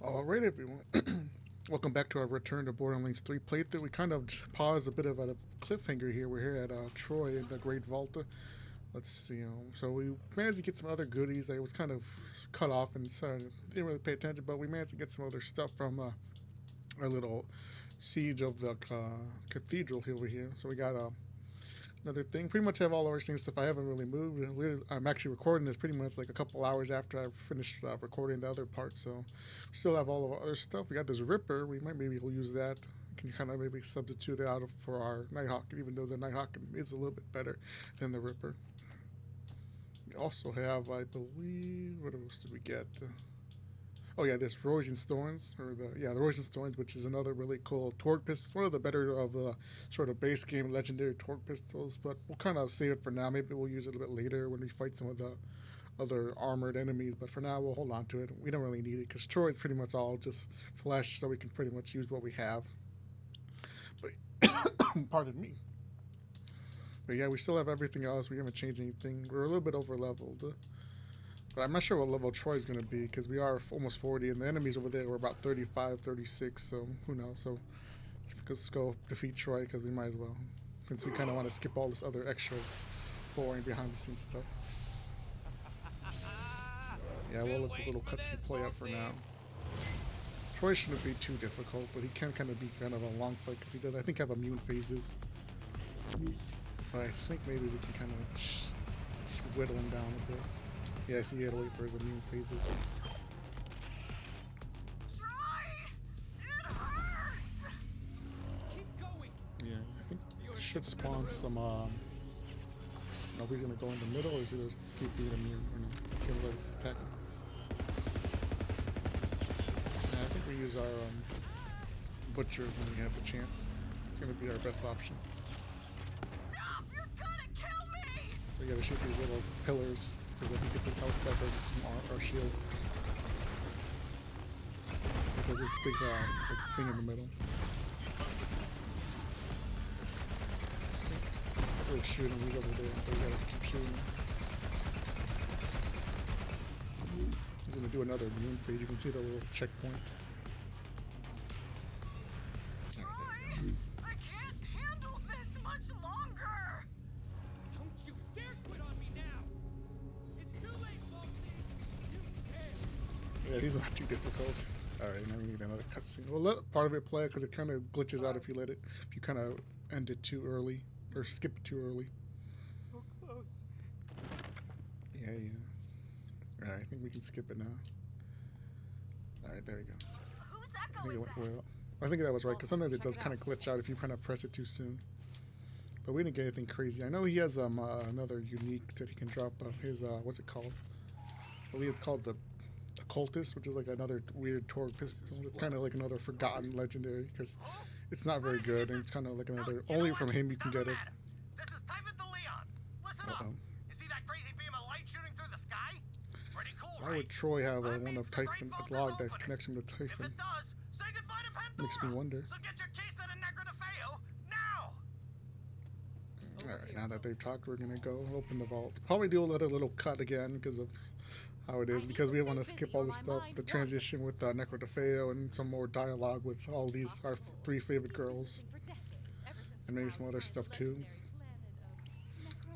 Alright everyone, welcome back to our return to Borderlands 3 playthrough. We kind of paused a bit of a cliffhanger here. We're here at Troy in the Great Vault. Let's see, so we managed to get some other goodies. I was kind of cut off and so didn't really pay attention, but we managed to get some other stuff from our little siege of the cathedral over here. So we got another thing. Pretty much have all our same stuff. I haven't really moved. I'm actually recording this pretty much like a couple hours after I've finished recording the other part. So still have all of our other stuff. We got this Ripper. Maybe we'll use that. Can you kind of maybe substitute it out for our Nighthawk, even though the Nighthawk is a little bit better than the Ripper. We also have, I believe, what else did we get? Oh yeah, this Roisin Thorns, the Roisin Thorns, which is another really cool torque pistol. One of the better of the sort of base game legendary torque pistols, but we'll kind of save it for now. Maybe we'll use it a bit later when we fight some of the other armored enemies. But for now, we'll hold on to it. We don't really need it because Troy is pretty much all just flesh, so we can pretty much use what we have. But pardon me. But yeah, we still have everything else. We haven't changed anything. We're a little bit over leveled. But I'm not sure what level Troy's going to be because we are almost 40 and the enemies over there were about 35, 36, so who knows. So let's go defeat Troy because we might as well, since we kind of want to skip all this other extra boring behind the scenes stuff. Yeah, we'll let the little cutscene play out for now. Troy shouldn't be too difficult, but he can kind of be kind of a long fight because he does, I think, have immune phases. But I think maybe we can kind of whittle him down a bit. Yeah, so you gotta wait for his immune phases. Try! It hurts! Keep going. Yeah, I think it should spawn some, are we gonna go in the middle or is it just keep being immune or no? Can't let us attack him. Yeah, I think we use our, Butcher when we have the chance. It's gonna be our best option. Stop! You're gonna kill me! So we gotta shoot these little pillars. Because I think it's a health back from our shield. Because there's a big thing in the middle. We're shooting, he's over there, so we gotta keep shooting. He's gonna do another immune phase. You can see the little checkpoint. Troy! I can't handle this much longer! Don't you dare quit on me now! It's too late, Foxy! You can't! Yeah, these are not too difficult. Alright, now we need another cutscene. We'll let part of it play because it kind of glitches out if you kind of end it too early. Or skip it too early. So close. Yeah. Alright, I think we can skip it now. Alright, there we go. Whose I echo think is it went that? well. I think that was right because sometimes it does kind of glitch out if you kind of press it too soon. But we didn't get anything crazy. I know he has another unique that he can drop. His what's it called? I believe it's called the Occultist, which is like another weird torque pistol. It's kind of like another forgotten legendary because it's not very good and it's kind of like another. Only from him you can get it. This is Typhon de Leon. Listen up. You see that crazy beam of light shooting through the sky? Pretty cool, Why right? would Troy have That one means of the Great Typhon, Vault a log is that opening. connects him to If Typhon? it does, say goodbye to Pandora. Makes me wonder. So get your keys to the Negra de Feo now. Alright, now that they've talked, we're gonna go open the vault. Probably do another little cut again because of how it is, because we want to skip all the stuff, the transition with Necro de Feo and some more dialogue with all these, our three favorite girls. And maybe some other stuff too.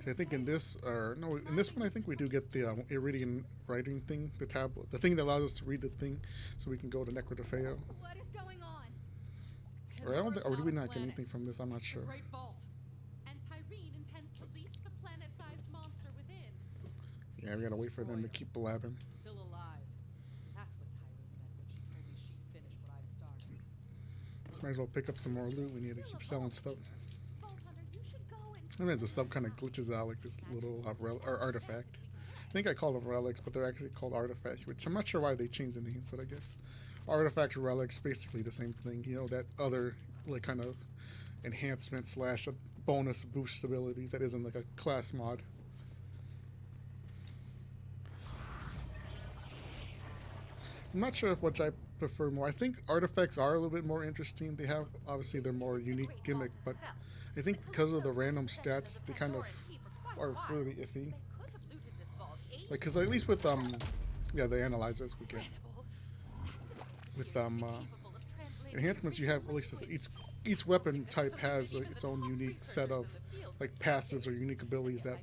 So I think in this, in this one I think we do get the Iridian writing thing, the tablet, the thing that allows us to read the thing so we can go to Necro de Feo. What is going on? Or I don't think, or do we not get anything from this? I'm not sure. Great Vault. And Tyreen intends to leech the planet-sized monster within. Yeah, we gotta wait for them to keep blabbing. Still alive. That's what Tyreen meant when she told me she'd finish what I started. Might as well pick up some more loot. We need to keep selling stuff. Vault Hunter, you should go and And then the stuff kind of glitches out like this little artifact. I think I call them relics, but they're actually called artifacts, which I'm not sure why they changed the names, but I guess artifacts, relics, basically the same thing. You know, that other like kind of enhancement slash bonus boost abilities that isn't like a class mod. I'm not sure if which I prefer more. I think artifacts are a little bit more interesting. They have, obviously, they're more unique gimmick, but I think because of the random stats, they kind of are really iffy. Like, because at least with, yeah, the analyzers we get. with enhancements, you have at least each weapon type has like, its own unique set of like passives or unique abilities that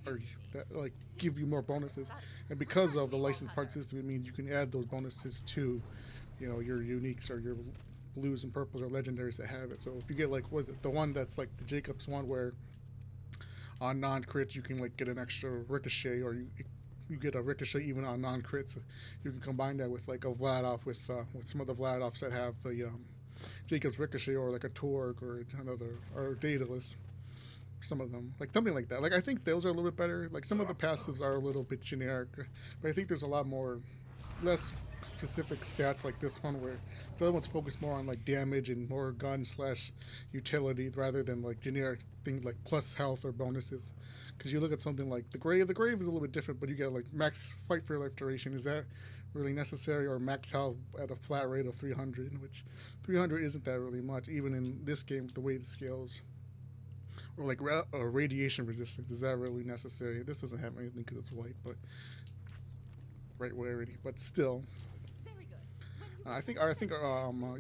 like give you more bonuses. And because of the licensed part system, it means you can add those bonuses to, you know, your uniques or your blues and purples or legendaries that have it. So if you get like, was it the one that's like the Jacobs one where on non-crits you can like get an extra ricochet, or you get a ricochet even on non-crits. You can combine that with like a Vladov with some of the Vladovs that have the Jacob's ricochet, or like a Torg or another, or Daedalus. Some of them, like something like that. Like I think those are a little bit better. Like some of the passives are a little bit generic, but I think there's a lot more, less specific stats like this one, where the other ones focus more on like damage and more gun slash utility rather than like generic things like plus health or bonuses. Because you look at something like the grave is a little bit different, but you get like max fight for your life duration. Is that really necessary? Or max health at a flat rate of 300, which 300 isn't that really much, even in this game with the way the scales. Or like radiation resistance, is that really necessary? This doesn't have anything because it's white, but right rarity, but still. Very good. I think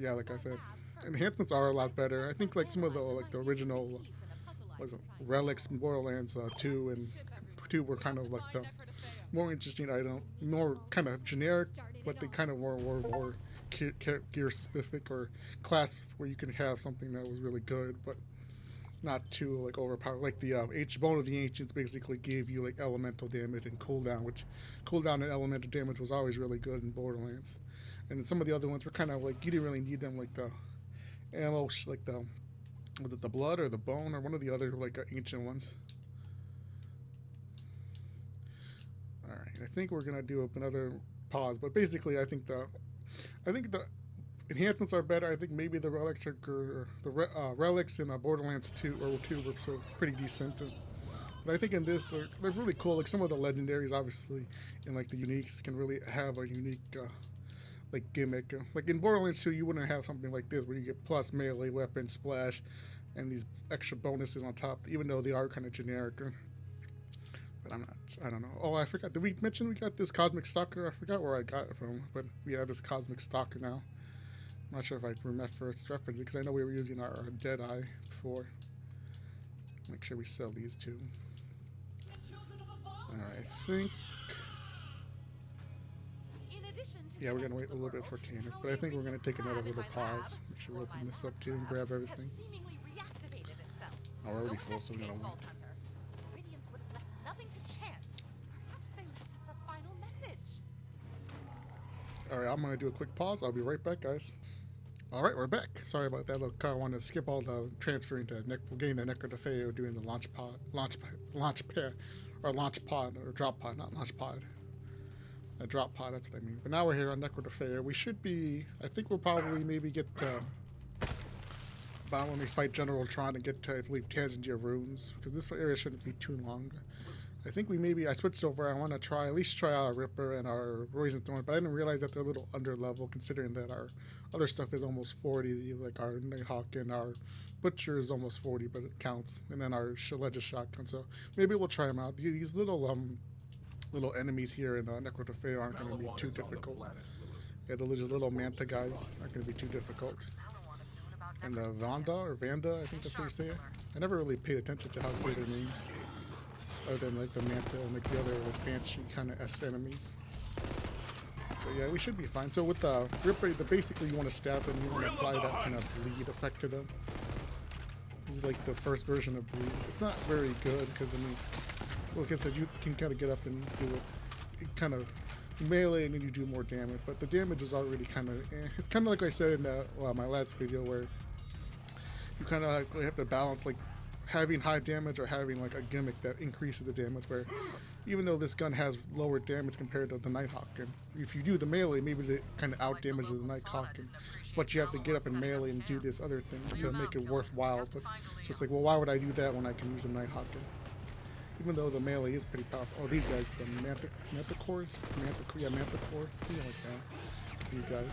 yeah, like I said, enhancements are a lot better. I think like some of the original relics in Borderlands 2 and 2 were kind of like the more interesting item, more kind of generic, but they kind of were more gear specific or class where you can have something that was really good, but not too like overpowered. Like the Bone of the Ancients basically gave you like elemental damage and cooldown, which cooldown and elemental damage was always really good in Borderlands. And then some of the other ones were kind of like you didn't really need them, like the ammo, like the, was it the blood or the bone or one of the other like ancient ones. All right, I think we're gonna do another pause, but basically I think the enhancements are better. I think maybe the relics relics in Borderlands 2 were so pretty decent. But I think in this they're really cool. Like some of the legendaries, obviously, and like the uniques can really have a unique like gimmick. Like in Borderlands 2, you wouldn't have something like this where you get plus melee weapon splash and these extra bonuses on top, even though they are kind of generic. But I don't know. Oh, I forgot. Did we mention we got this Cosmic Stalker? I forgot where I got it from, but we have this Cosmic Stalker now. I'm not sure if I remember first reference it because I know we were using our Deadeye before. Make sure we sell these two. Alright, I think. Yeah, we're gonna wait a little bit for Candace, but I think we're gonna take another little pause. Make sure we open this up too and grab everything. Oh, we're already full, so we're gonna wait. Alright, I'm gonna do a quick pause. I'll be right back, guys. Alright, we're back. Sorry about that. Look, I want to skip all the transferring to getting the Necro doing the launch pod, or drop pod, not launch pod. A drop pod, that's what I mean. But now we're here on Necro. We should be, I think we'll probably maybe get about when we fight General Tron and get to, I believe, Tanzania Ruins, because this area shouldn't be too long. I think I switched over. I want to at least try out our Ripper and our Poison Thorn, but I didn't realize that they're a little under level considering that our other stuff is almost 40, like our Nighthawk and our Butcher is almost 40, but it counts. And then our Legis Shotgun, so maybe we'll try them out. These little enemies here in Necro aren't going to be too difficult. Yeah, the little Manta guys aren't going to be too difficult. And the Vanda, I think that's how you say it. I never really paid attention to how to say their names, other than like the Manta and like the other like Banshee kind of S enemies. But yeah, we should be fine. So with the Ripper, basically you want to stab them, you want to apply that kind of bleed effect to them. This is like the first version of bleed. It's not very good because I mean, like I said, you can kind of get up and do it kind of melee and then you do more damage, but the damage is already kind of it's kind of like I said in my last video, where you kind of have to balance like having high damage or having like a gimmick that increases the damage, where even though this gun has lower damage compared to the Nighthawk, and if you do the melee, maybe it kind of out damages the Nighthawk, but you have to get up and melee and do this other thing to make it worthwhile. But so it's like, well, why would I do that when I can use a Nighthawk? Even though the melee is pretty powerful. Oh, these guys, the Manticores? Manticore? Yeah, like that. These guys.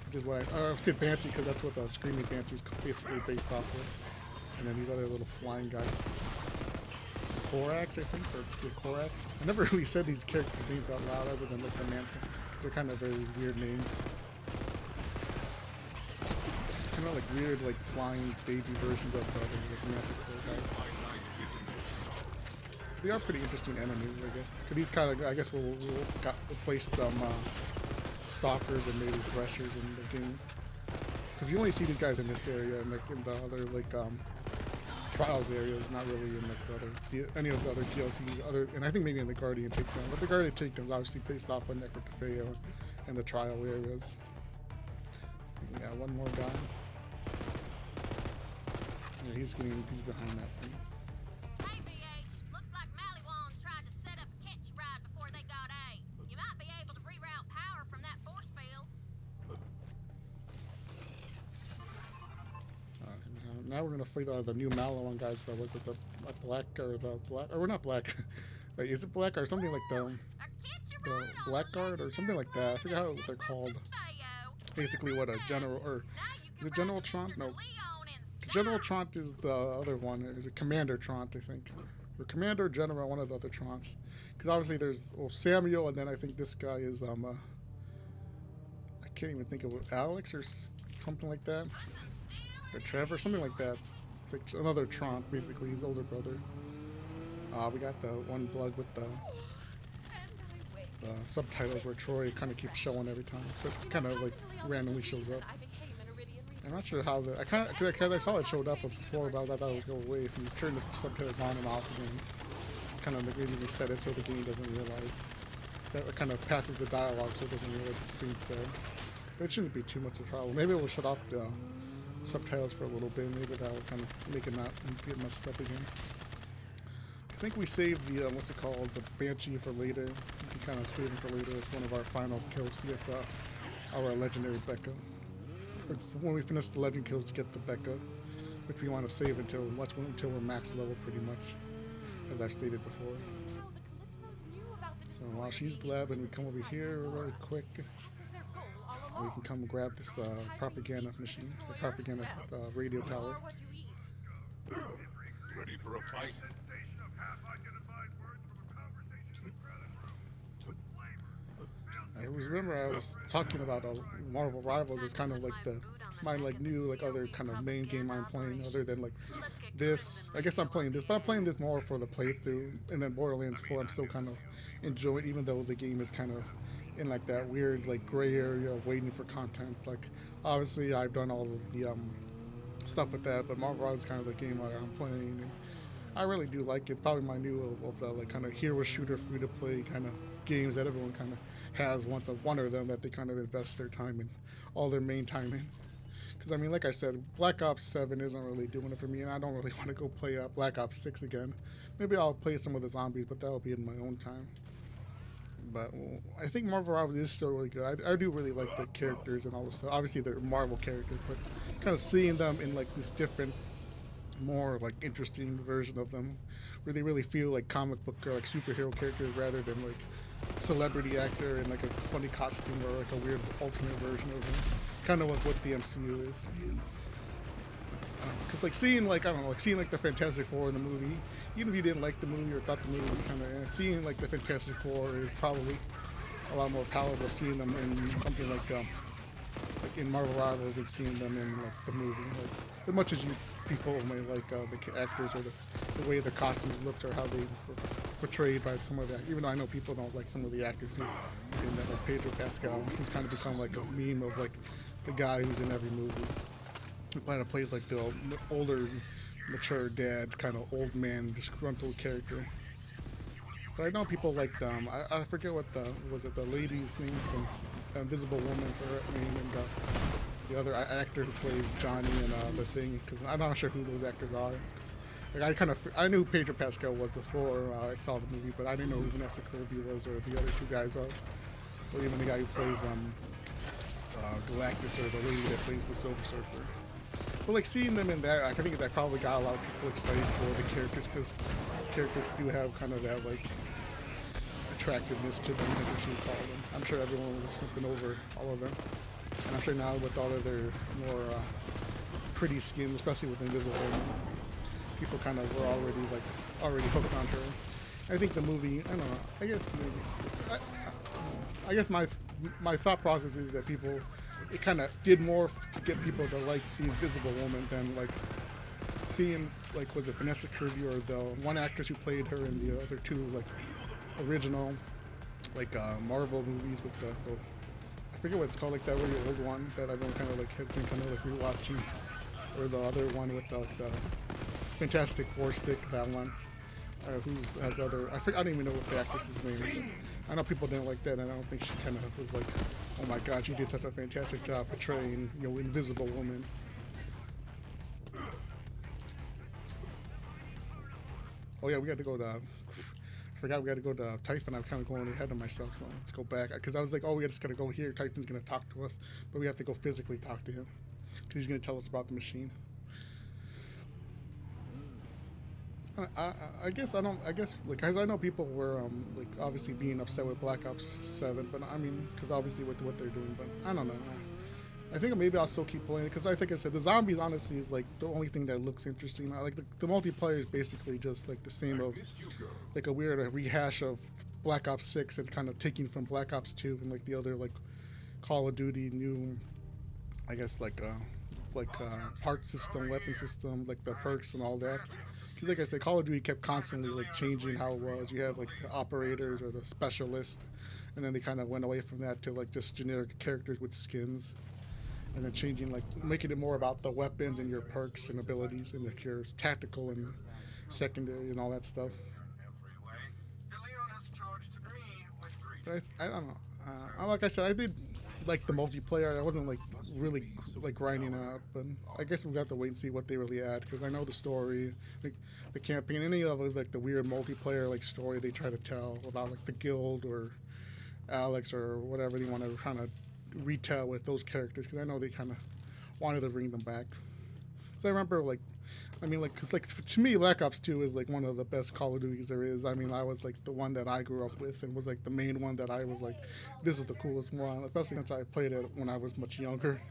Which is why I said Banshee, because that's what the Screaming Banshee is basically based off of. And then these other little flying guys. Korax, I think, or the Korax. I never really said these characters' names out loud other than like the Manta. They're kind of very weird names. Kind of like weird, like flying baby versions of the other like magical guys. They are pretty interesting enemies, I guess. Cause these kind of, I guess, we'll replace them stalkers and maybe threshers in the game. Cause you only see these guys in this area, and like in the other like trials areas, not really in like the other any of the other DLCs. And I think maybe in the Guardian Takedown. But the Guardian Takedown is obviously based off of Necrotafeo and the trial areas. We got one more guy. Yeah, he's behind that thing. Hey, BH. Looks like Maliwan tried to set up a catch ride before they got A. You might be able to reroute power from that force field. Now we're gonna fight the new Maliwan guys. Was it the black or the black? Or we're not black. Wait, is it black or something like the Blackguard or something like that? I forget how they're called. Basically, what a general or is it General Trant? No, General Trant is the other one. Is it Commander Trant? I think, or Commander General, one of the other Trants. Because obviously there's Samuel, and then I think this guy is I can't even think of what, Alex or something like that. Or Trevor, something like that. It's like another Trant, basically, his older brother. We got the one blood with the subtitles where Troy kind of keeps showing every time. So it kind of like randomly shows up. I'm not sure how the I saw it showed up before, but I thought it would go away if you turn the subtitles on and off again. Kind of maybe reset it so the game doesn't realize that it kind of passes the dialogue so it doesn't realize the screen's there. But it shouldn't be too much of a problem. Maybe we'll shut off the subtitles for a little bit. Maybe that'll kind of make it not get messed up again. I think we saved the what's it called, the Banshee for later. We can kind of save it for later as one of our final kills to get our legendary Becca. Or when we finish the legend kills to get the Becca, which we want to save until we're max level pretty much, as I stated before. So while she's blabbing, we come over here really quick. We can come grab this propaganda machine, the propaganda radio tower. Ready for a fight? I was talking about Marvel Rivals. It's kind of like my new other kind of main game I'm playing, other than like this. I guess I'm playing this, but I'm playing this more for the playthrough. And then Borderlands 4, I'm still kind of enjoying, even though the game is kind of in like that weird like gray area of waiting for content. Like obviously I've done all of the stuff with that, but Marvel Rivals is kind of the game I'm playing. And I really do like it. It's probably my new of the like kind of hero shooter free to play kind of games that everyone kind of has one of them that they kind of invest their time in, all their main time in. Because I mean, like I said, Black Ops 7 isn't really doing it for me, and I don't really want to go play Black Ops 6 again. Maybe I'll play some of the zombies, but that'll be in my own time. But I think Marvel Rivals is still really good. I do really like the characters and all this stuff. Obviously, they're Marvel characters, but kind of seeing them in like this different, more like interesting version of them, where they really feel like comic book or like superhero characters rather than like celebrity actor in like a funny costume or like a weird alternate version of them. Kind of like what the MCU is. Because like seeing like, I don't know, like seeing like the Fantastic Four in the movie, even if you didn't like the movie or thought the movie was kind of, seeing like the Fantastic Four is probably a lot more palatable seeing them in something like in Marvel Rivals than seeing them in like the movie. Like, as much as you people may like the actors or the way the costumes looked or how they were portrayed by some of that, even though I know people don't like some of the actors who in that, like Pedro Pascal, who's kind of become like a meme of like the guy who's in every movie. He kind of plays like the older, mature dad, kind of old man, disgruntled character. But I know people like them. I forget what the lady's name from Invisible Woman for her name, and the other actor who plays Johnny in The Thing, because I'm not sure who those actors are. Like I knew who Pedro Pascal was before I saw the movie, but I didn't know who Vanessa Kirby was or the other two guys are, or even the guy who plays Galactus or the lady that plays the Silver Surfer. But like seeing them in that, I think that probably got a lot of people excited for the characters, because characters do have kind of that like attractiveness to them, I guess you would call them. I'm sure everyone was slipping over all of them. And I'm sure now with all of their more pretty skin, especially with Invisible Woman, people kind of were already hooked on her. I think the movie, I don't know, I guess maybe, I guess my my thought process is that people, it kind of did more to get people to like the Invisible Woman than like seeing like was it Vanessa Kirby or the one actress who played her in the other two like original like Marvel movies with the I forget what it's called, like that really old one that everyone kind of like has been kind of like rewatching, or the other one with the Fantastic Four stick, that one. Who has other? I don't even know what the actress's name is. I know people didn't like that, and I don't think she kind of was like, oh my god, she did such a fantastic job portraying, you know, Invisible Woman. Oh yeah, we got to go to. I forgot we got to go to Typhon. I'm kind of going ahead of myself, so let's go back. Because I was like, oh, we just got to go here. Typhon's going to talk to us, but we have to go physically talk to him because he's going to tell us about the machine. I guess I don't. I guess like, cause I know people were like obviously being upset with Black Ops 7, but I mean, because obviously with what they're doing, but I don't know. I think maybe I'll still keep playing it because I think I said the zombies honestly is like the only thing that looks interesting. I like the multiplayer is basically just like the same of like a weird rehash of Black Ops 6 and kind of taking from Black Ops 2 and like the other like Call of Duty new, I guess like part system, weapon system, like the perks and all that. Because like I said, Call of Duty kept constantly like changing how it was. You have like the operators or the specialist, and then they kind of went away from that to like just generic characters with skins, and then changing like making it more about the weapons and your perks and abilities and like your tactical and secondary and all that stuff. But I don't know. Like I said, I did like the multiplayer. I wasn't like really like grinding out, but I guess we got to wait and see what they really add because I know the story, like the campaign, any of it, like the weird multiplayer like story they try to tell about like the guild or Alex or whatever they want to kind of retell with those characters because I know they kind of wanted to bring them back. So I remember like. I mean, like, cause like to me, Black Ops 2 is like one of the best Call of Duties there is. I mean, I was like the one that I grew up with and was like the main one that I was like, this is the coolest one, especially since I played it when I was much younger.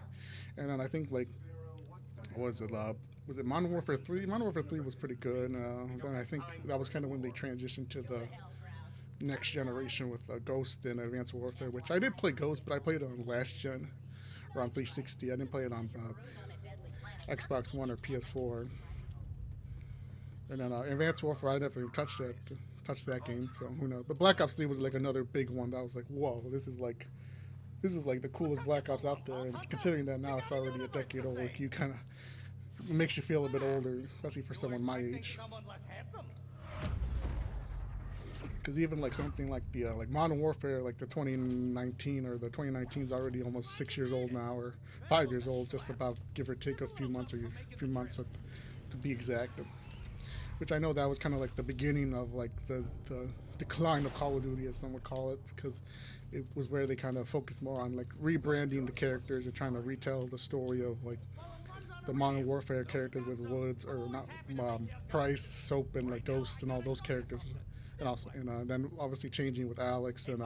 And then I think like, was it Modern Warfare 3? Modern Warfare 3 was pretty good. Then I think that was kind of when they transitioned to the next generation with Ghost and Advanced Warfare, which I did play Ghost, but I played it on last gen or on 360. I didn't play it on Xbox One or PS4. And then Advanced Warfare, I never even touched that game, so who knows? But Black Ops 3 was like another big one that I was like, whoa, this is like the coolest Black Ops out there. And considering that now it's already a decade old, like you kind of makes you feel a bit older, especially for someone my age. Because even like something like the like Modern Warfare, like the 2019 or the 2019 is already almost 6 years old now, or 5 years old, just about give or take a few months to be exact. Which I know that was kind of like the beginning of like the decline of Call of Duty, as some would call it, because it was where they kind of focused more on like rebranding the characters and trying to retell the story of like the Modern Warfare characters with Woods or not Price, Soap, and like Ghost and all those characters, and also then obviously changing with Alex and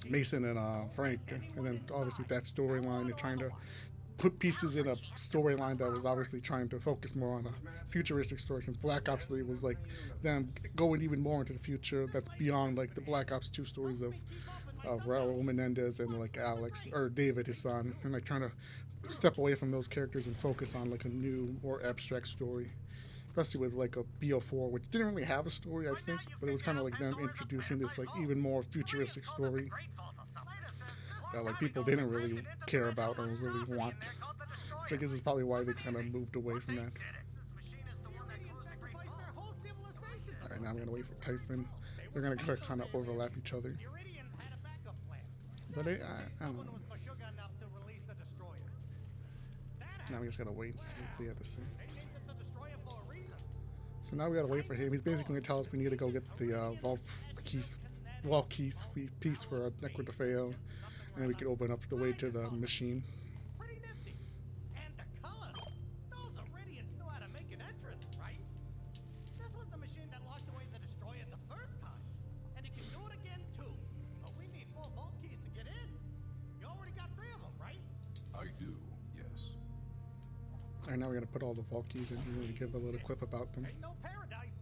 Mason and Frank, and then obviously that storyline and trying to put pieces in a storyline that was obviously trying to focus more on a futuristic story, since Black Ops 3 was like them going even more into the future that's beyond like the Black Ops 2 stories of Raul Menendez and like Alex or David, his son, and like trying to step away from those characters and focus on like a new, more abstract story, especially with like a BO4, which didn't really have a story, I think, but it was kind of like them introducing this like even more futuristic story that like people didn't really care about or really want. Which I guess is probably why they kind of moved away from that. Alright, now I'm gonna wait for Typhon. They're gonna kind of overlap each other. But I don't know. Now we just gotta wait and see what they have to say. So now we gotta wait for him. He's basically gonna tell us we need to go get the vault keys piece for Necro DeFeo. And then we can open up the way to the machine. Pretty nifty. And the color. Those Iridians knew how to make an entrance, right? This was the machine that locked away the destroyer the first time. And it can do it again too. But we need 4 vault keys to get in. You already got 3 of them, right? I do, yes. And now we're gonna put all the vault keys in here and give a little clip about them. Ain't no paradise.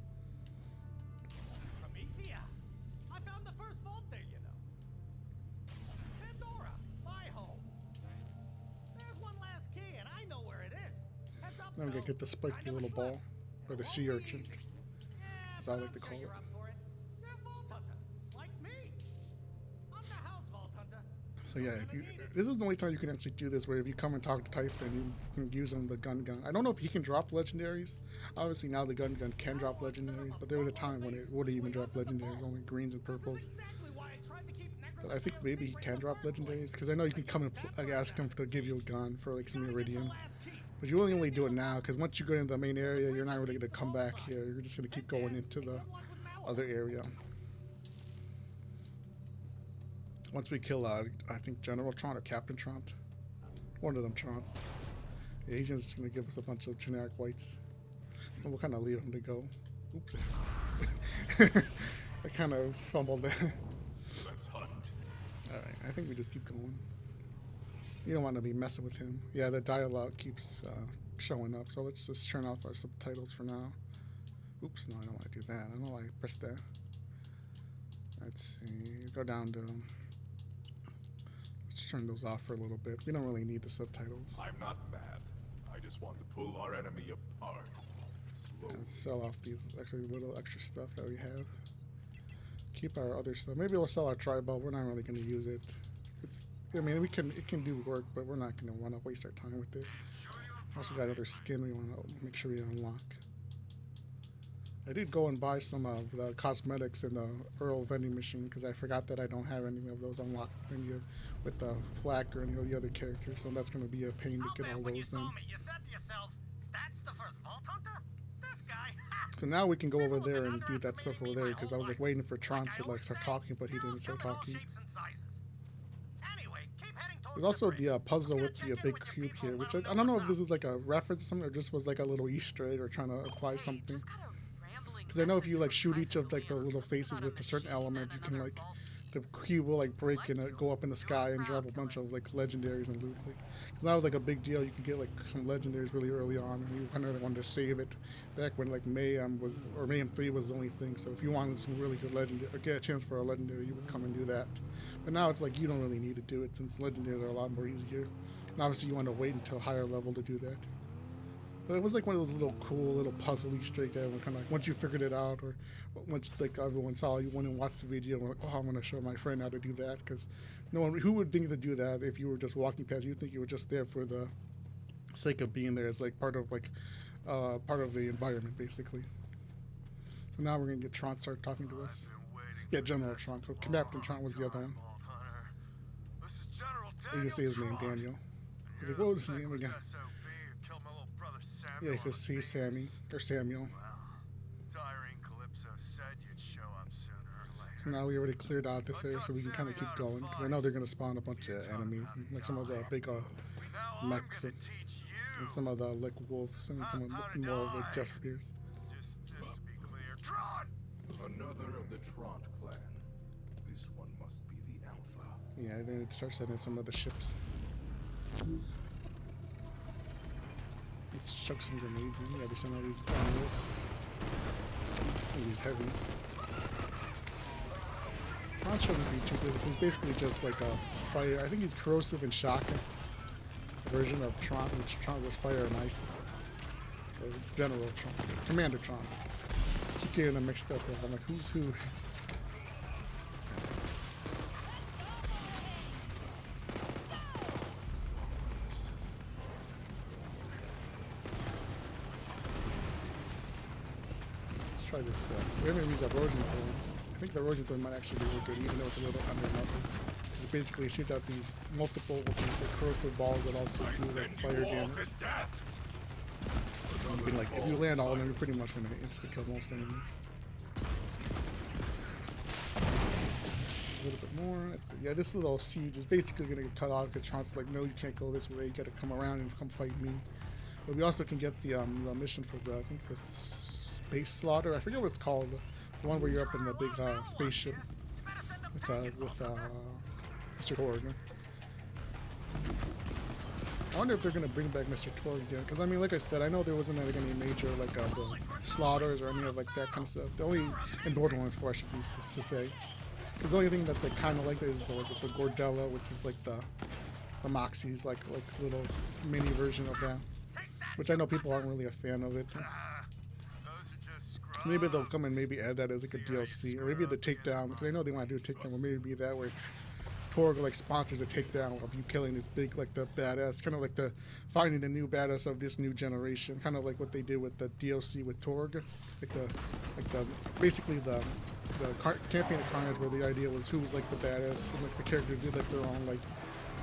Promethea. I found the first vault there, you know. I'm gonna get the spiky little ball, or the sea urchin, as I like to call it. You're up for it. You're a vault hunter, like me. I'm the house vault hunter. So yeah, this is the only time you can actually do this, where if you come and talk to Typhon, you can use him the gun. I don't know if he can drop legendaries. Obviously now the gun can drop legendaries, but there was a time when it wouldn't even drop legendaries, only greens and purples. Exactly why I tried to keep But I think maybe he can drop legendaries, because I know you can come and ask him to give you a gun for like some iridium. But you only do it now, because once you go into the main area, you're not really going to come back here. You're just going to keep going into the other area. Once we kill, I think General Tron or Captain Tron. One of them Trons. Yeah, he's just going to give us a bunch of generic whites. And we'll kind of leave him to go. Oops. I kind of fumbled there. Let's hunt. Alright, I think we just keep going. You don't want to be messing with him. Yeah, the dialogue keeps showing up, so let's just turn off our subtitles for now. Oops, no, I don't want to do that. I don't know why I pressed that. Let's see, go down to... Let's turn those off for a little bit. We don't really need the subtitles. I'm not mad. I just want to pull our enemy apart. Slowly. And sell off these actually little extra stuff that we have. Keep our other stuff. Maybe we'll sell our tribal. We're not really going to use it. I mean, it can do work, but we're not going to want to waste our time with it. Also got other skin we want to make sure we unlock. I did go and buy some of the cosmetics in the Earl vending machine, because I forgot that I don't have any of those unlocked with the Flack or any of the other characters, so that's going to be a pain to get all when you those saw in. me, you said to yourself, "That's the first vault hunter. This guy." So now we can go over there and do that stuff over there, because I was like waiting for Tron to like start talking, but he didn't start talking. There's also the puzzle with the big cube here, which I don't know if this is like a reference to something or just was like a little Easter egg or trying to apply something. Because I know if you like shoot each of like the little faces with a certain element, you can like the cube will like break and go up in the sky and drop a bunch of like legendaries and loot. Like, cause that was like a big deal. You can get like some legendaries really early on, and you kind of wanted to save it back when like Mayhem 3 was the only thing. So if you wanted some really good legendary or get a chance for a legendary, you would come and do that. But now it's like you don't really need to do it, since legendaries are a lot more easier. And obviously you want to wait until a higher level to do that. But it was like one of those little cool little puzzle Easter eggs that everyone kind of like, once you figured it out, or once like everyone saw you went and watched the video and were like, oh, I'm going to show my friend how to do that, because no one who would think to do that if you were just walking past. You'd think you were just there for the sake of being there, as like part of the environment basically. So now we're gonna get Tron start talking to us. Yeah, General Tron. So Captain Tron was the other one. You can say his name, Daniel. He's like, what was his name again? Yeah, because he's Sammy, or Samuel. So now we already cleared out this area, so we can kind of keep going, because I know they're going to spawn a bunch of enemies, like some of the big mechs, and some of the like wolves, and some of more of the Jeff Spears. Another of the Trant clan. This one must be the Alpha. Yeah, then it starts sending some of the ships. Let's chuck some grenades in. Yeah, they send all these animals. And these heavies. Tron shouldn't be too good. He's basically just like a fire. I think he's corrosive and shocking version of Tron, which Tron was fire and ice. Or General Tron. Commander Tron. Keep getting them mixed up. I'm like, who's who? Try this. We haven't used that Rosenthorn. I think the Rosenthorn might actually be really good, even though it's a little under level. Because it basically shoots out these multiple corrosive balls that also do like fire damage. And you can, like, if you land all of them, you're pretty much gonna insta kill most enemies. A little bit more. Yeah, this little siege is basically gonna get cut off because Tron's like, no, you can't go this way. You gotta come around and come fight me. But we also can get the mission for the, I think the space slaughter. I forget what it's called. The one where you're up in the big spaceship with Mr. Torg. I wonder if they're gonna bring back Mr. Torg again. Because I mean, like I said, I know there wasn't like any major like the slaughters or any of like that kind of stuff. The only in Borderlands 4, I should be to say. Because the only thing that's like kind of like that is the Gordella, which is like the Moxie's like little mini version of that. which I know people aren't really a fan of it. Maybe they'll come and maybe add that as like a DLC, or maybe the takedown. Because I know they want to do a takedown, or maybe be that way. Torg like sponsors a takedown of you killing this big like the badass, kind of like the finding the new badass of this new generation, kind of like what they did with the DLC with Torg, like the basically the Champion of Carnage, where the idea was who was like the badass, and like the characters did like their own like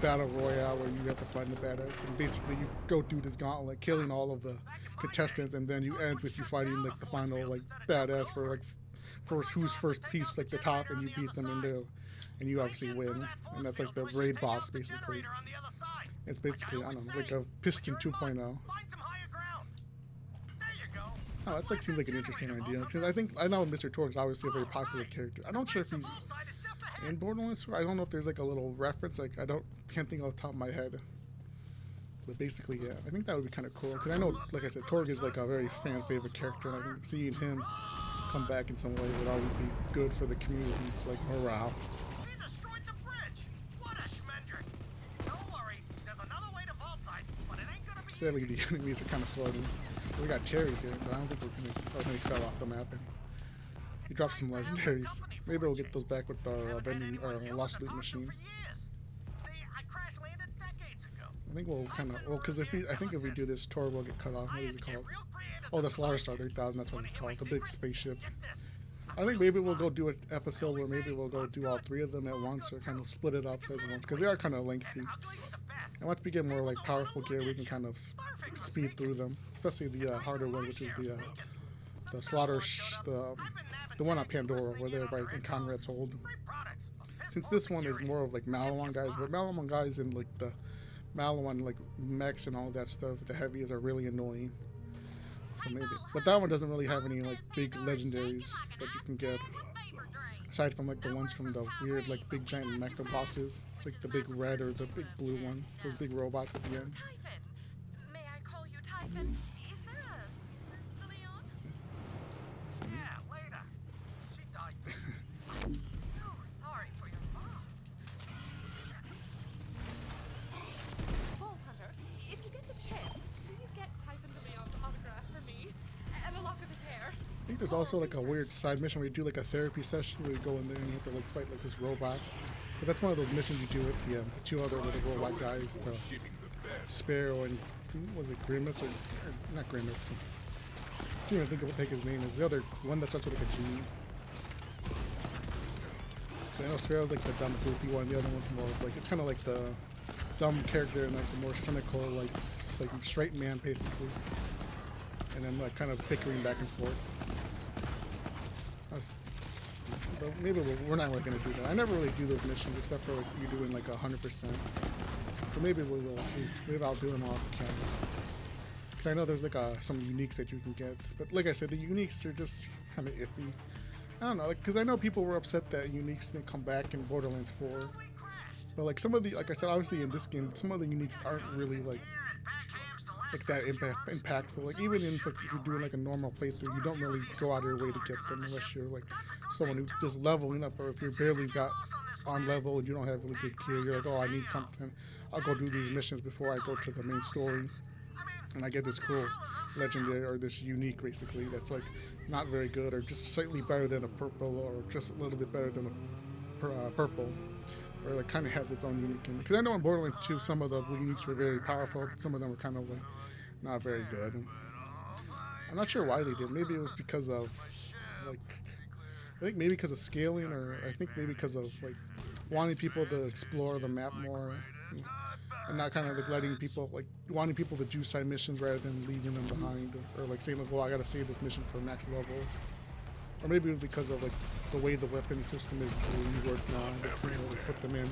battle royale where you have to find the badass, and basically you go through this gauntlet, killing all of the contestants, and then you end with you fighting like the final like badass for like first who's first piece like the top, and you beat them in there, and you obviously win, and that's like the raid boss basically. It's basically, I don't know, like a Piston 2.0. Oh, that's like seems like an interesting idea, because I know Mr. Torg's obviously a very popular character. I'm not sure if he's in Borderlands. I don't know if there's like a little reference. Like can't think off the top of my head. But basically, yeah, I think that would be kind of cool. Because I know, like I said, Torg is like a very fan favorite character, and I think seeing him come back in some way would always be good for the community's like morale. We destroyed the bridge. What a schmendrick. Don't worry, there's another way to vault site, but it ain't gonna be Sadly, the enemies are kind of floating. We got Terry here, but I don't think we're gonna. Oh, he fell off the map. And he dropped some legendaries. Maybe we'll get those back with our vending or lost loot machine. I think we'll kind of because I think if we do this, Tor will get cut off. What is it called? Oh, the Slaughter Star 3000. That's what it's called. The big spaceship. I think maybe we'll go do an episode where maybe we'll go do all three of them at once, or kind of split it up as once, because they are kind of lengthy. And once we get more like powerful gear, we can kind of speed through them, especially the harder one, which is the Slaughter, the one on Pandora, where they're right in Conrad's hold. Since this one is more of like Malawan guys, but Malawan guys and like the Malawan like mechs and all that stuff, the heavies are really annoying. So maybe, but that one doesn't really have any like big legendaries that you can get, aside from like the ones from the weird like big giant mecha bosses, like the big red or the big blue one, those big robots at the end. Typhon. May I call you Typhon? Is there a Leon? Yeah, later. She died. So sorry for your loss. Vault Hunter, if you get the chance, please get Typhon de Leon's autograph for me and a lock of his hair. I think there's also like a weird side mission where you do like a therapy session where you go in there and you have to like fight like this robot. But that's one of those missions you do with the two other little robot guys, the Sparrow and was it Grimace or not Grimace? I can't even think of what his name is. The other one that starts with like a G. So I know Sparrow's like the dumb goofy one. The other one's more like it's kind of like the dumb character and like the more cynical like straight man basically. And then like kind of bickering back and forth. But maybe we're not really gonna do that. I never really do those missions except for like you doing like 100%. But maybe we will. Maybe I'll do them off camera. Cause I know there's like some uniques that you can get, but like I said, the uniques are just kind of iffy. I don't know, like because I know people were upset that uniques didn't come back in Borderlands 4. But like some of the, like I said, obviously in this game, some of the uniques aren't really like that impactful. Like even in if you're doing like a normal playthrough, you don't really go out of your way to get them unless you're like someone who just leveling up, or if you're barely got on level and you don't have really good gear, you're like, oh, I need something. I'll go do these missions before I go to the main story, and I get this cool legendary or this unique basically that's like not very good or just slightly better than a purple or just a little bit better than a purple. Or like kind of has its own unique. Because I know in Borderlands 2 some of the uniques were very powerful, but some of them were kind of like not very good. And I'm not sure why they did. Maybe it was because of like I think maybe because of scaling, or I think maybe because of like wanting people to explore the map more, and not kind of like letting people like wanting people to do side missions rather than leaving them behind, or like saying like, well, I gotta save this mission for max level. Or maybe it was because of like the way the weapon system is reworked now, that you know, put them in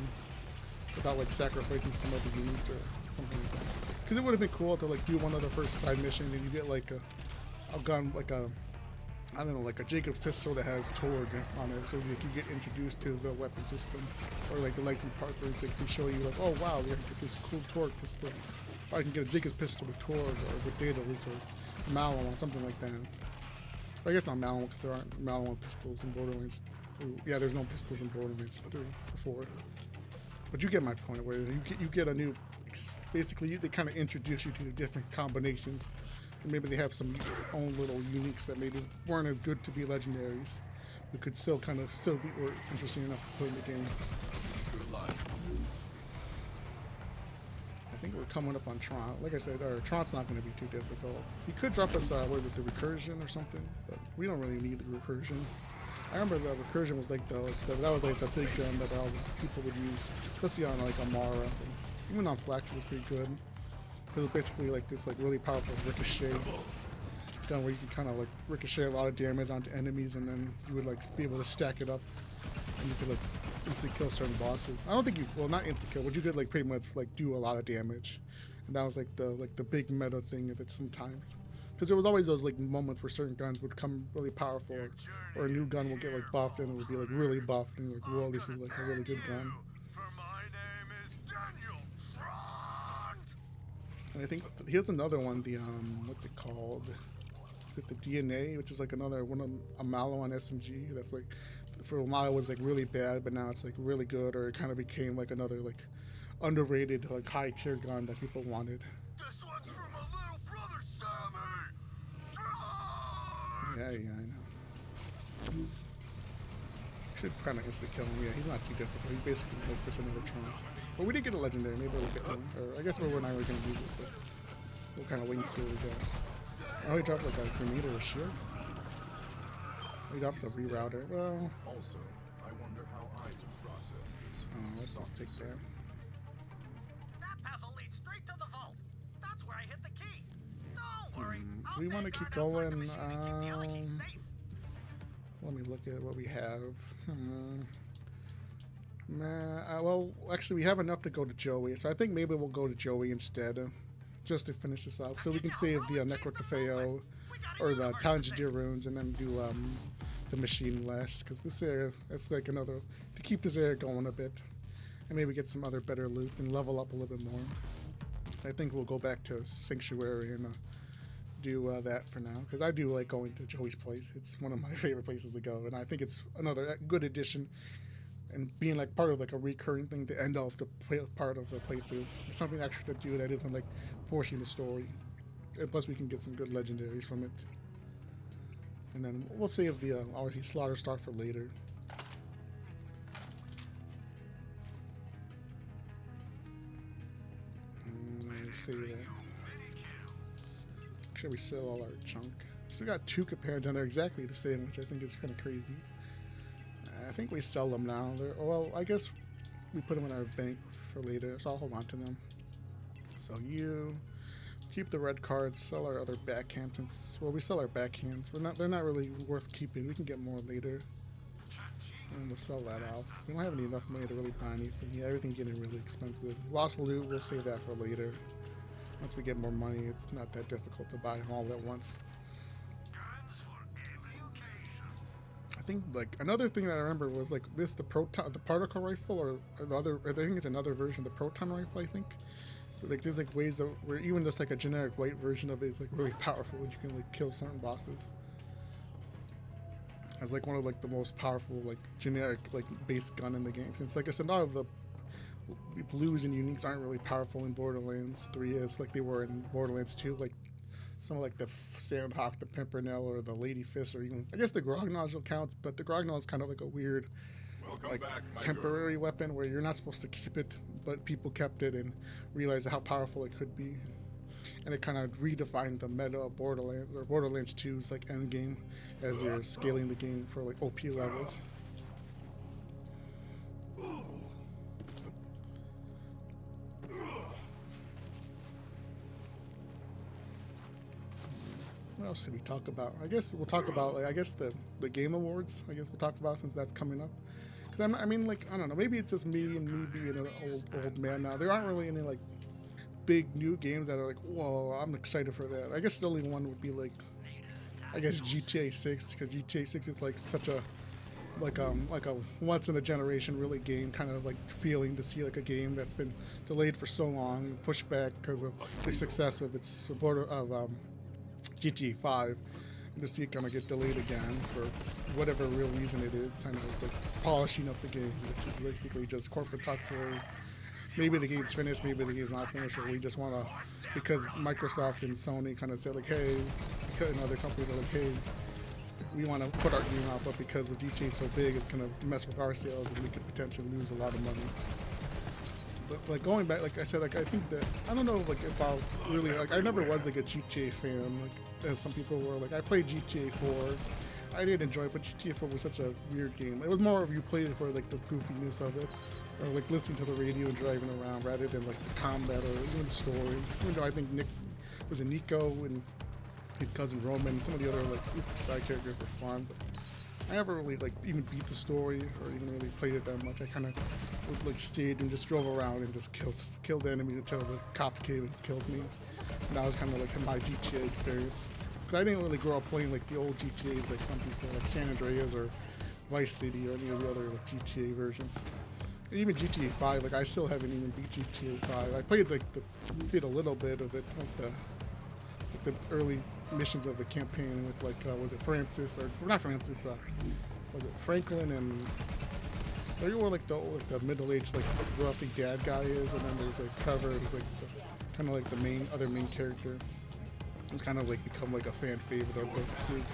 without like sacrificing some of the units or something like that. Because it would have been cool to like do one of the first side missions and you get like a gun, like a I don't know, like a Jacob's pistol that has Torg on it, so like you get introduced to the weapon system, or like the license partners that can show you like, oh wow, we have to get this cool Torg pistol, or I can get a Jacob's pistol with Torg or with Daedalus or Malawan, something like that. I guess not Malawan, because there aren't Malawan pistols in Borderlands 2. Yeah, there's no pistols in Borderlands 3 or 4. But you get my point, where you get a new, basically they kind of introduce you to the different combinations, and maybe they have some own little uniques that maybe weren't as good to be legendaries, but could still be or interesting enough to play in the game. Good luck. I think we're coming up on Tron. Like I said, Tron's not going to be too difficult. He could drop us, what is it, the recursion or something, but we don't really need the recursion. I remember the recursion was like that was like the big gun that all the people would use, especially on like Amara. Even on Flash it was pretty good. It was basically like this like really powerful ricochet gun where you could kind of like ricochet a lot of damage onto enemies, and then you would like be able to stack it up, and you could like instant kill certain bosses. I don't think not instant kill, but you could like pretty much like do a lot of damage, and that was like the big meta thing of it sometimes. Because there was always those like moments where certain guns would come really powerful, or a new gun will get like buffed and it would be like really buffed, and like, whoa, this is like a really good gun. And I think here's another one, the what's it called? Is it the DNA, which is like another one of a Malo on SMG that's like for a while was like really bad, but now it's like really good, or it kind of became like another like underrated like high tier gun that people wanted. This one's for my little brother Sammy. Yeah, I know. Should kind of instant kill him. Yeah, he's not too difficult. He's basically like just another Tron. But we did get a legendary. Maybe we'll get one. Or I guess we're not really going to use it, but we'll kind of wait and see what we got. Oh, he dropped like a grenade or a shield. He dropped a rerouter. Well, Also, I wonder how I would process this. let's just take that. That path will lead straight to the vault. That's where I hit the key. Don't worry. Do we want to keep going? Let me look at what we have. Well, actually, we have enough to go to Joey, so I think maybe we'll go to Joey instead, just to finish this off, so we can save the Necrotafeo or the Talented runes, and then do the machine last, because this area, that's like another, to keep this area going a bit, and maybe get some other better loot and level up a little bit more. I think we'll go back to Sanctuary and do that for now, because I do like going to Joey's place. It's one of my favorite places to go, and I think it's another good addition, and being like part of like a recurring thing to end off the part of the playthrough. It's something extra to do that isn't like forcing the story, and plus we can get some good legendaries from it. And then we'll save the obviously Slaughter Star for later. Let's save that. Make sure we sell all our junk. Still got 2 companions down there exactly the same, which I think is kind of crazy. I think we sell them now. Well, I guess we put them in our bank for later, so I'll hold on to them. So you keep the red cards, sell our other backhands. Well, we sell our backhands. They're not really worth keeping. We can get more later. And we'll sell that off. We don't have enough money to really buy anything. Yeah, everything's getting really expensive. Lost loot, we'll save that for later. Once we get more money, it's not that difficult to buy them all at once. I think like another thing that I remember was like the particle rifle, or another. I think it's another version of the proton rifle. I think like there's like ways that where even just like a generic white version of it is like really powerful, and you can like kill certain bosses. As like one of like the most powerful like generic like base gun in the game. Since like I said, a lot of the blues and uniques aren't really powerful in Borderlands 3 as like they were in Borderlands 2. Like some of like the Sandhawk, the Pimpernel, or the Lady Fist, or even I guess the Grog Nozzle counts, but the Grog Nozzle is kind of like a weird like temporary weapon where you're not supposed to keep it, but people kept it and realized how powerful it could be, and it kind of redefined the meta of Borderlands, or Borderlands 2's like end game as you're scaling the game for like OP levels. What else should we talk about? I guess we'll talk about like the Game Awards. I guess we'll talk about since that's coming up. Cause I mean, like I don't know. Maybe it's just me and me being an old man now. There aren't really any like big new games that are like, whoa, I'm excited for that. I guess the only one would be like, I guess GTA 6, because GTA 6 is like such a like a once in a generation really game kind of like feeling to see like a game that's been delayed for so long, pushed back because of the success of its support of GTA 5, and to see it kind of get delayed again for whatever real reason it is, kind of like polishing up the game, which is basically just corporate talk for maybe the game's finished, maybe the game's not finished, or we just want to, because Microsoft and Sony kind of said like, hey, because another company are like, hey, we want to put our game out, but because the GTA is so big, it's gonna mess with our sales, and we could potentially lose a lot of money. But like going back, like I said, like I think that I don't know, like if I'll really like I never was like a GTA fan, like as some people were. Like I played GTA 4, I did enjoy it, but GTA 4 was such a weird game. It was more of you played it for like the goofiness of it, or like listening to the radio and driving around, rather than like the combat or even the story. Even though I think Nico and his cousin Roman and some of the other like side characters were fun, but I never really like even beat the story or even really played it that much. I kind of like stayed and just drove around and just killed the enemies until the cops came and killed me. And that was kind of like my GTA experience. Because I didn't really grow up playing like the old GTAs like some people, like San Andreas or Vice City or any of the other like GTA versions. And even GTA 5, like I still haven't even beat GTA 5. I played played a little bit of it, like the early missions of the campaign with like was it Francis or not Francis? Was it Franklin and they were like the middle-aged like gruffy dad guy is, and then there's like Trevor, who's like kind of like the other main character. He's kind of like become like a fan favorite of the group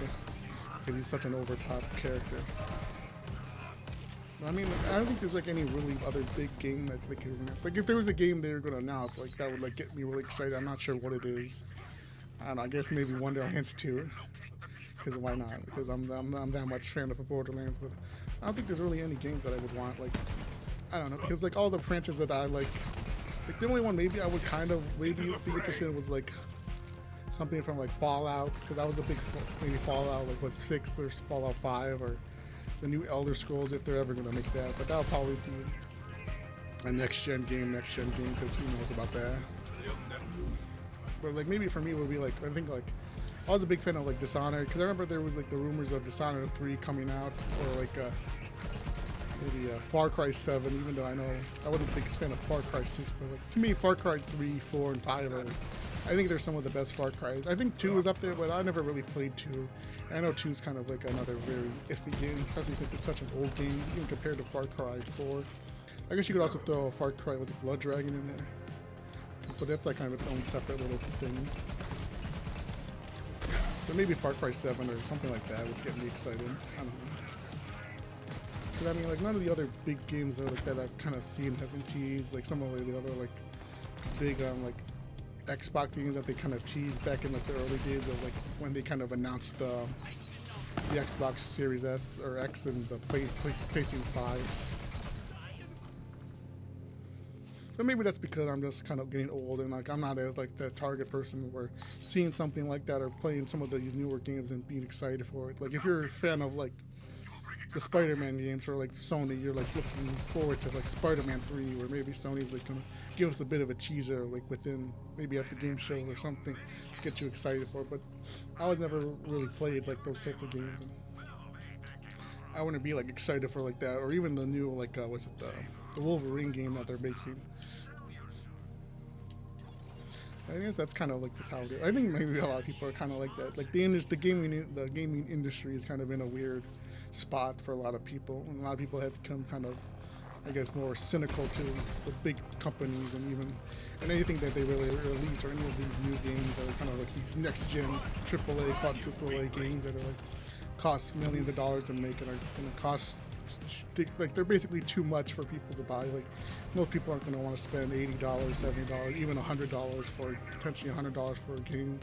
because he's such an over-top character. I mean, I don't think there's like any really other big game that's like if there was a game they were gonna announce, like that would like get me really excited. I'm not sure what it is. I don't know, I guess maybe Wonderlands 2, because why not? Because I'm that much fan of Borderlands, but I don't think there's really any games that I would want. Like, I don't know, because like all the franchises that I like the only one maybe I would kind of maybe be interested in was like something from like Fallout, because I was a big maybe Fallout like what 6 or Fallout 5 or the new Elder Scrolls if they're ever gonna make that. But that'll probably be a next gen game, because who knows about that. But like maybe for me it would be like I think like I was a big fan of like Dishonored, because I remember there was like the rumors of Dishonored 3 coming out, or like maybe Far Cry 7, even though I wasn't the biggest fan of Far Cry 6, but like to me Far Cry 3, 4, and 5 are, I think they're some of the best Far Cries. I think 2 is up there, but I never really played 2. And I know 2 is kind of like another very iffy game, especially since it's such an old game, even compared to Far Cry 4. I guess you could also throw Far Cry, was it Blood Dragon in there? But that's like kind of its own separate little thing. But maybe Far Cry 7 or something like that would get me excited. I don't know. Because I mean, like none of the other big games are like that I've kind of seen have been teased. Like some of the other like big like Xbox games that they kind of teased back in like the early days of like when they kind of announced the Xbox Series S or X and the PlayStation 5. But maybe that's because I'm just kind of getting old and like I'm not as like the target person where seeing something like that or playing some of these newer games and being excited for it. Like if you're a fan of like the Spider-Man games or like Sony, you're like looking forward to like Spider-Man 3, where maybe Sony's like gonna give us a bit of a teaser like within maybe at the game show or something to get you excited for it. But I was never really played like those type of games. And I wouldn't be like excited for like that, or even the new like what's it the Wolverine game that they're making. I guess that's kind of like just how it is. I think maybe a lot of people are kind of like that. Like the gaming industry is kind of in a weird spot for a lot of people, and a lot of people have become kind of, I guess, more cynical to the big companies and anything that they really release, or any of these new games that are kind of like these next gen AAA, quadruple A games that are like cost millions of dollars to make and are going to cost like they're basically too much for people to buy. Like most people aren't going to want to spend $80, $70, even $100 for potentially $100 for a game.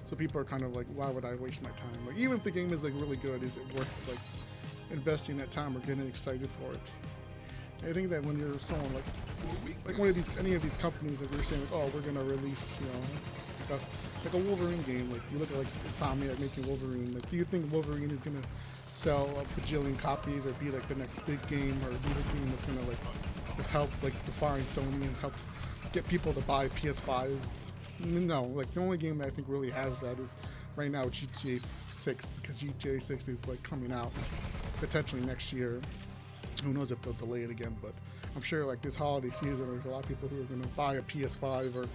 So people are kind of like, why would I waste my time? Like even if the game is like really good, is it worth like investing that time or getting excited for it? I think that when you're someone like one of any of these companies that we're saying like, oh, we're going to release, you know, like a Wolverine game. Like you look at like Insomniac making Wolverine. Like do you think Wolverine is going to sell a bajillion copies or be like the next big game, or be the game that's gonna like help like define Sony and help get people to buy PS5s? No, like the only game that I think really has that is right now GTA 6, because GTA 6 is like coming out potentially next year. Who knows if they'll delay it again, but I'm sure like this holiday season there's a lot of people who are gonna buy a PS5 or an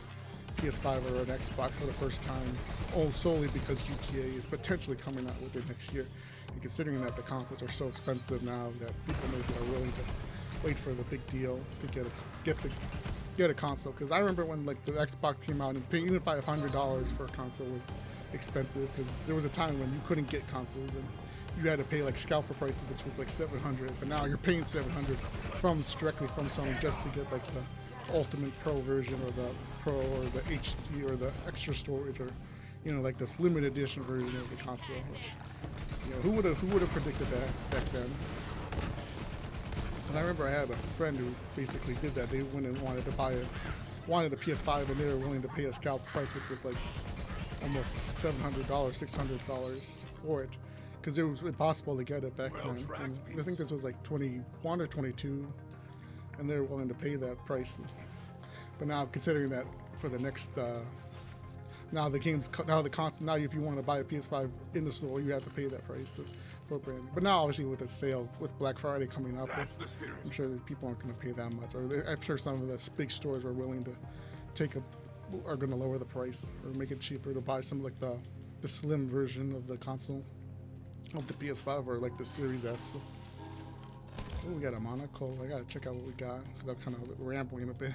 Xbox for the first time, solely because GTA is potentially coming out with it next year. And considering that the consoles are so expensive now, that people maybe are willing to wait for the big deal to get a console. Because I remember when like the Xbox came out and paying even $500 for a console was expensive. Because there was a time when you couldn't get consoles and you had to pay like scalper prices, which was like $700. But now you're paying $700 directly from Sony just to get like the Ultimate Pro version or the Pro or the HD or the extra storage or like this limited edition version of the console. Which, who would have predicted that back then? And I remember I had a friend who basically did that. They went and wanted a PS5 and they were willing to pay a scalp price, which was like almost $700, $600 for it, because it was impossible to get it back then. And I think this was like 21 or 22, and they were willing to pay that price. But now, considering that for the next, now if you want to buy a PS5 in the store, you have to pay that price for brand. But now, obviously, with the sale, with Black Friday coming up, I'm sure that people aren't going to pay that much. Or I'm sure some of the big stores are willing to are going to lower the price or make it cheaper to buy some like the slim version of the console of the PS5 or like the Series S. Oh, we got a monocle. I gotta check out what we got because I'm kind of rambling a bit.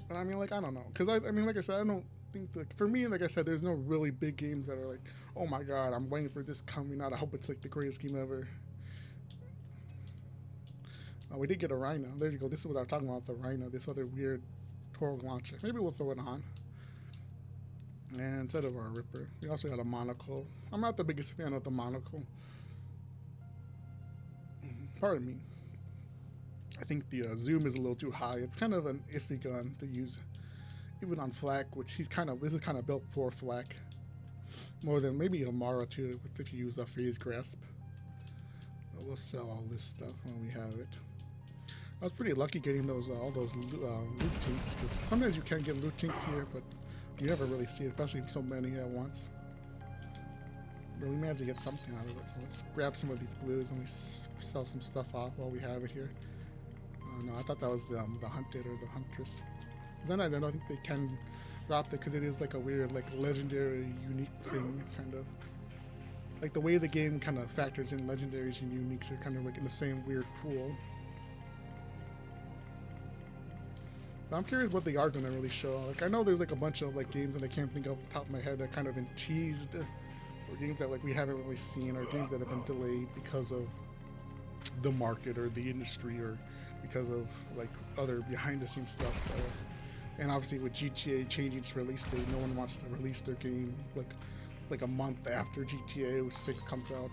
But I mean, like, I don't know, because I mean, like I said, I don't think for me, like I said, there's no really big games that are like, oh my god, I'm waiting for this coming out. I hope it's like the greatest game ever. We did get a Rhino. There you go. This is what I was talking about, the Rhino. This other weird Torg launcher. Maybe we'll throw it on. And instead of our Ripper, we also got a monocle. I'm not the biggest fan of the monocle. Pardon me. I think the zoom is a little too high. It's kind of an iffy gun to use, even on Flak, which this is kind of built for Flak, more than maybe Amara too, if you use the phase grasp. But we'll sell all this stuff when we have it. I was pretty lucky getting those all those loot tinks, because sometimes you can get loot tinks here, but you never really see it, especially so many at once. But we managed to get something out of it. So let's grab some of these blues and we sell some stuff off while we have it here. No, I thought that was the hunted or the huntress. Then I don't think they can drop it because it is like a weird, like legendary, unique thing, kind of. Like the way the game kind of factors in legendaries and uniques are kind of like in the same weird pool. But I'm curious what they are going to really show. Like I know there's like a bunch of like games that I can't think of off the top of my head that kind of been teased, or games that like we haven't really seen, or games that have been delayed because of the market or the industry, or because of like other behind the scenes stuff. And obviously with GTA changing its release date, no one wants to release their game like a month after GTA 6 comes out.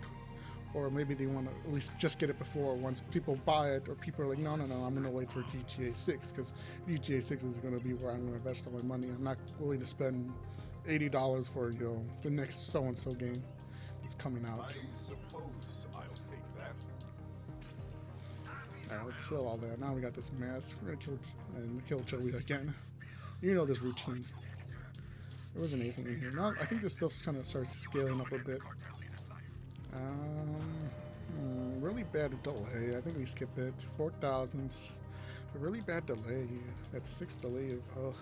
Or maybe they want to at least just get it before, once people buy it, or people are like, no, I'm going to wait for GTA 6, because GTA 6 is going to be where I'm going to invest all my money. I'm not willing to spend $80 for, the next so-and-so game that's coming out. I suppose I'll take that. Alright, let's sell all that. Now we got this mask. We're going to kill Joey again. You know this routine. There wasn't anything in here. Now, I think this stuff kind of starts scaling up a bit. Really bad delay. I think we skip it. 4,000s. A really bad delay. That's 6 delay. Oh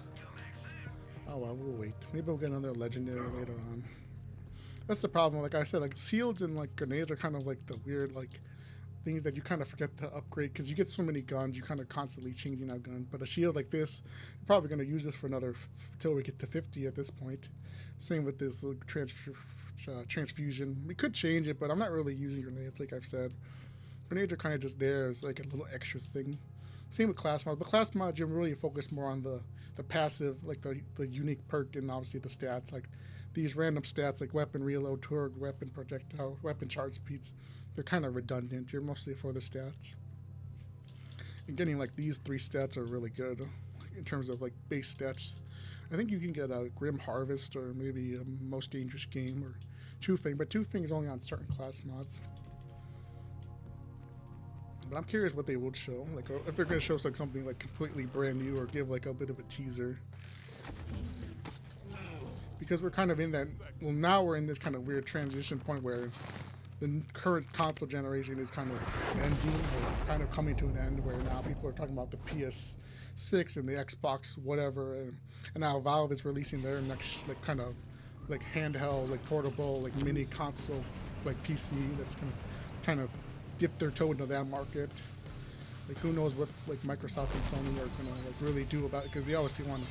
well, we'll wait. Maybe we'll get another legendary later on. That's the problem. Like I said, like shields and like grenades are kind of like the weird like things that you kind of forget to upgrade, because you get so many guns, you kind of constantly changing out guns. But a shield like this, you're probably going to use this for another until we get to 50 at this point. Same with this transfusion. We could change it, but I'm not really using grenades, like I've said. Grenades are kind of just there as like a little extra thing. Same with class mods, but class mods you really focus more on the passive, like the unique perk, and obviously the stats, like these random stats like weapon reload, turret, weapon projectile, weapon charge speeds. They're kind of redundant. You're mostly for the stats. And getting like these 3 stats are really good in terms of like base stats. I think you can get a Grim Harvest or maybe a Most Dangerous Game or Two Fang, but Two Fang is only on certain class mods. But I'm curious what they would show, like if they're going to show us like something like completely brand new or give like a bit of a teaser. Because we're kind of in that, well, now we're in this kind of weird transition point where the current console generation is kind of ending, or kind of coming to an end, where now people are talking about the PS6 and the Xbox whatever, and now Valve is releasing their next like kind of like handheld, like portable, like mini console, like PC that's kind of dip their toe into that market. Like who knows what like Microsoft and Sony are gonna like really do about it, because they obviously want to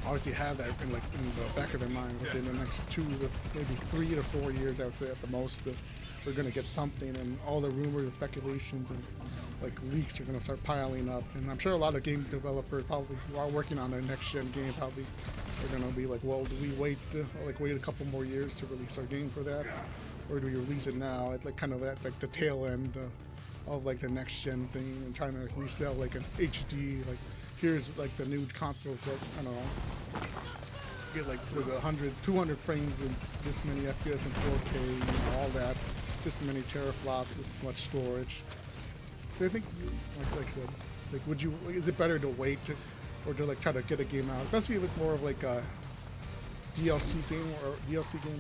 obviously have that in like in the back of their mind within the next 2 to maybe 3 to 4 years at the most. We're gonna get something, and all the rumors and speculations and like leaks are gonna start piling up. And I'm sure a lot of game developers probably who are working on a next gen game probably are gonna be like, well, do we wait a couple more years to release our game for that, or do we release it now at like kind of at like the tail end of like the next gen thing, and trying to like, resell like an HD, like here's like the new consoles that I don't know get like with 100 200 frames and this many FPS and 4K, you know, all that, this many teraflops, this much storage. So I think like I said, like would you, is it better to wait or to like try to get a game out, especially if it's more of like a DLC game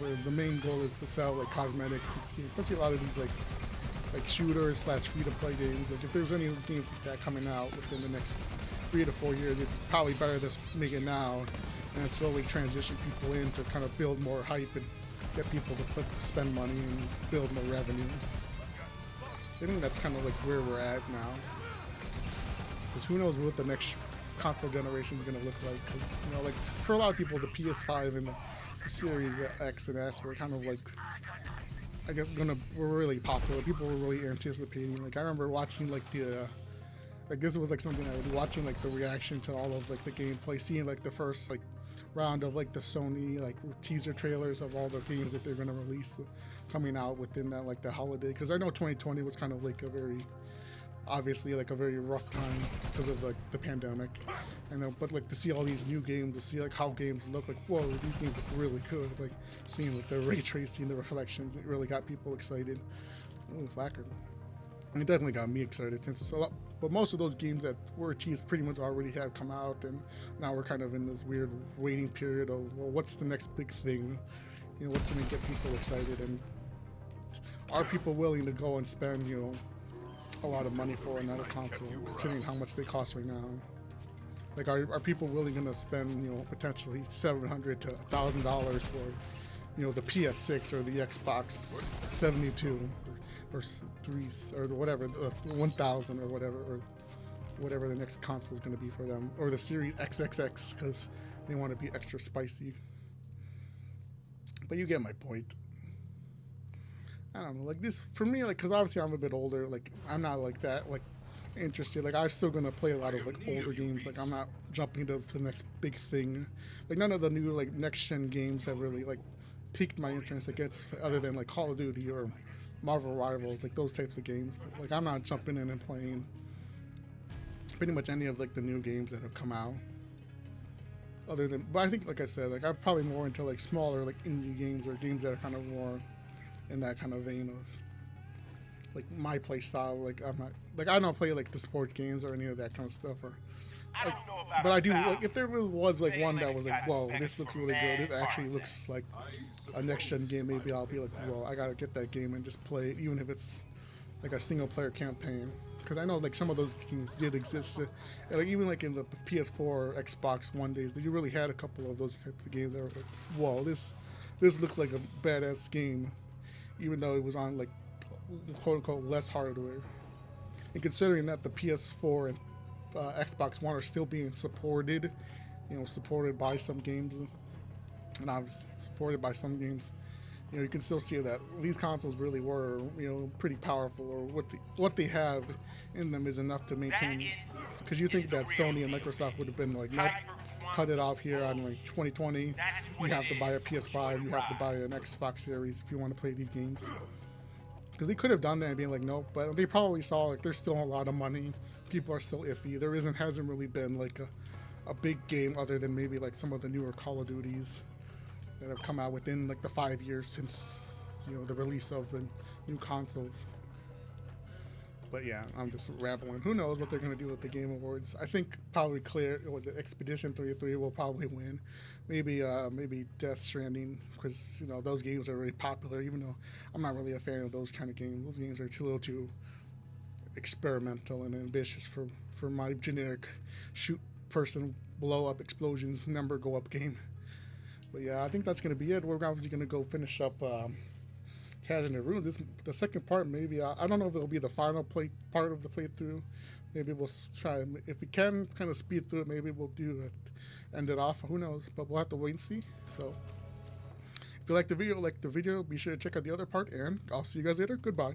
where the main goal is to sell like cosmetics and skins, especially a lot of these like shooters / free to play games. Like if there's any games like that coming out within the next 3 to 4 years, it's probably better to make it now and slowly transition people in to kind of build more hype and get people to spend money and build more revenue. I think that's kind of like where we're at now. Because who knows what the next console generation is going to look like. Because, you know, like for a lot of people, the PS5 and the Series X and S were kind of like, I guess, were really popular. People were really anticipating. Like I remember watching like this was like something I was watching, like the reaction to all of like the gameplay, seeing like the first like round of like the Sony like teaser trailers of all the games that they're going to release coming out within that like the holiday. Because I know 2020 was kind of like obviously like a very rough time because of like the pandemic, and but like to see all these new games, to see like how games look, like whoa, these games look really good. Like seeing like the ray tracing, the reflections, it really got people excited. Ooh, lacquer. And it definitely got me excited since but most of those games that were teased pretty much already have come out, and now we're kind of in this weird waiting period of, well, what's the next big thing? You know, what's going to get people excited, and are people willing to go and spend, you know, a lot of money for another console, considering how much they cost right now? Like, are people really going to spend, you know, potentially $700 to $1,000 for, you know, the PS6 or the Xbox 72 or 3 or whatever, 1000 or whatever the next console is going to be for them, or the Series XXX, because they want to be extra spicy. But you get my point. I don't know, like this for me, like, because obviously I'm a bit older, like I'm not like that like interested. Like I'm still gonna play a lot of like older games. Like I'm not jumping to the next big thing. Like none of the new like next gen games have really like piqued my interest against, other than like Call of Duty or Marvel Rivals, like those types of games. But, like I'm not jumping in and playing pretty much any of like the new games that have come out. Other than, but I think, like I said, like I'm probably more into like smaller like indie games, or games that are kind of more in that kind of vein of like my play style. Like I'm not, like I don't play like the sports games or any of that kind of stuff, or like, but I do, like if there really was like one that was like, whoa, this looks really good, this actually looks like a next gen game, maybe I'll be like, whoa, I gotta get that game and just play it, even if it's like a single player campaign. Because I know like some of those games did exist, like even like in the PS4 or Xbox One days, that you really had a couple of those types of games that were like, whoa, this looks like a badass game, even though it was on like quote unquote less hardware. And considering that the PS4 and Xbox One are still being supported, you know, supported by some games, and obviously supported by some games, you know, you can still see that these consoles really were, you know, pretty powerful, or what they have in them is enough to maintain. Because you think that Sony and Microsoft would have been like, nope, cut it off here on like 2020. You have to buy a PS5, you have to buy an Xbox Series if you want to play these games. Because they could have done that and being like, nope, but they probably saw like there's still a lot of money. People are still iffy. There hasn't really been like a big game other than maybe like some of the newer Call of Duties that have come out within like the 5 years since, you know, the release of the new consoles. But yeah, I'm just rambling. Who knows what they're going to do with the Game Awards? I think probably Expedition 33 will probably win. Maybe Death Stranding, because, you know, those games are really popular, even though I'm not really a fan of those kind of games. Those games are a little too experimental and ambitious for my generic shoot person, blow up, explosions, number go up game. But yeah, I think that's going to be it. We're obviously going to go finish up Kaz in the room. The second part, maybe I don't know if it'll be the final part of the playthrough. Maybe we'll try, if we can kind of speed through it. Maybe we'll do it, end it off. Who knows? But we'll have to wait and see. So, if you like the video, be sure to check out the other part, and I'll see you guys later. Goodbye.